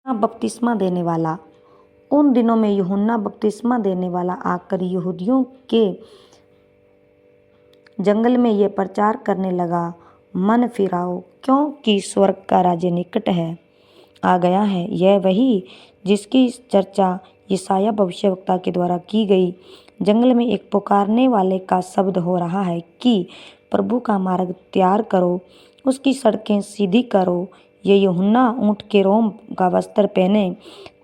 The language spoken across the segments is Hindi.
बपतिस्मा देने वाला। उन दिनों में यूहन्ना बपतिस्मा देने वाला आकर यहूदियों के जंगल में ये प्रचार करने लगा, मन फिराओ, क्योंकि स्वर्ग का राज्य निकट है आ गया है। यह वही जिसकी चर्चा यशायाह भविष्यवक्ता के द्वारा की गई। जंगल में एक पुकारने वाले का शब्द हो रहा है कि प्रभु का मार्ग तैयार करो, उसकी सड़कें सीधी करो। ये यूहन्ना ऊँट के रोम का वस्त्र पहने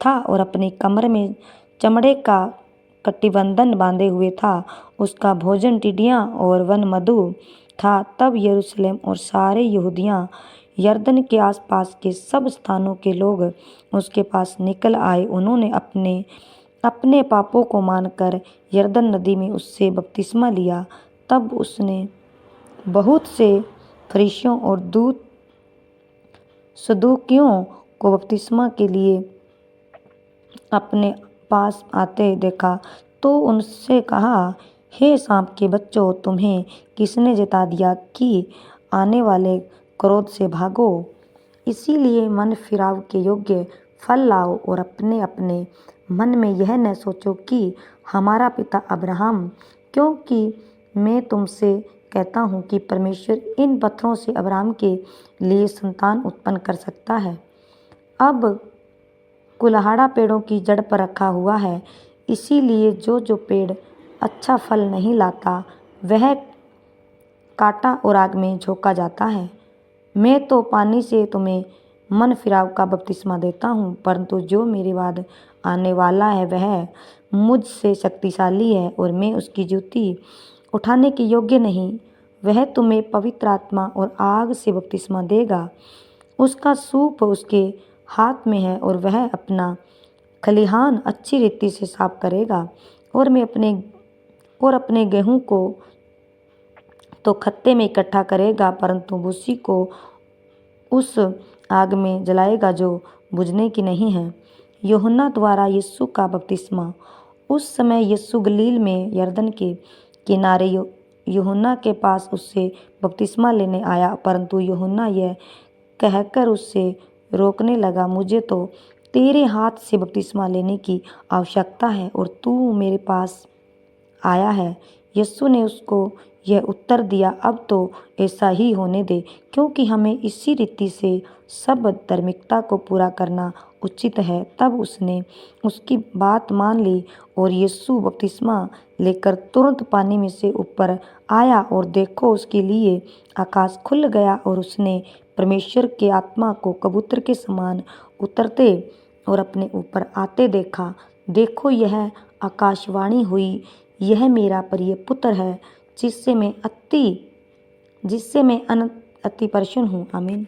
था और अपनी कमर में चमड़े का कटिबंधन बांधे हुए था। उसका भोजन टिड्डियाँ और वन मधु था। तब यरूशलेम और सारे यहूदिया यरदन के आसपास के सब स्थानों के लोग उसके पास निकल आए। उन्होंने अपने अपने पापों को मानकर यरदन नदी में उससे बपतिस्मा लिया। तब उसने बहुत से फरीसियों और सदूकियों को बपतिस्मा के लिए अपने पास आते देखा तो उनसे कहा, हे सांप के बच्चों, तुम्हें किसने जता दिया कि आने वाले क्रोध से भागो? इसीलिए मन फिराव के योग्य फल लाओ और अपने अपने मन में यह न सोचो कि हमारा पिता अब्राहम, क्योंकि मैं तुमसे कहता हूँ कि परमेश्वर इन पत्थरों से अब्राहम के लिए संतान उत्पन्न कर सकता है। अब कुल्हाड़ा पेड़ों की जड़ पर रखा हुआ है, इसीलिए जो पेड़ अच्छा फल नहीं लाता वह काटा और आग में झोंका जाता है। मैं तो पानी से तुम्हें मन फिराव का बपतिस्मा देता हूँ, परंतु जो मेरे बाद आने वाला है वह मुझसे शक्तिशाली है और मैं उसकी जूती उठाने के योग्य नहीं। वह तुम्हें पवित्र आत्मा और आग से बपतिस्मा देगा। उसका सूप उसके हाथ में है और वह अपना खलिहान अच्छी रीति से साफ करेगा और अपने गेहूं को तो खत्ते में इकट्ठा करेगा, परंतु भूसी को उस आग में जलाएगा जो बुझने की नहीं है। यूहन्ना द्वारा यीशु का बपतिस्मा। उस समय यीशु गलील में यरदन के किनारे यूहन्ना के पास उससे बपतिस्मा लेने आया, परंतु यूहन्ना यह कहकर उससे रोकने लगा, मुझे तो तेरे हाथ से बपतिस्मा लेने की आवश्यकता है और तू मेरे पास आया है। यीशु ने उसको यह उत्तर दिया, अब तो ऐसा ही होने दे, क्योंकि हमें इसी रीति से सब धार्मिकता को पूरा करना उचित है। तब उसने उसकी बात मान ली और यीशु बपतिस्मा लेकर तुरंत पानी में से ऊपर आया और देखो उसके लिए आकाश खुल गया और उसने परमेश्वर के आत्मा को कबूतर के समान उतरते और अपने ऊपर आते देखा। देखो यह आकाशवाणी हुई, यह मेरा प्रिय पुत्र है जिससे मैं अति प्रसन्न हूँ। आमीन।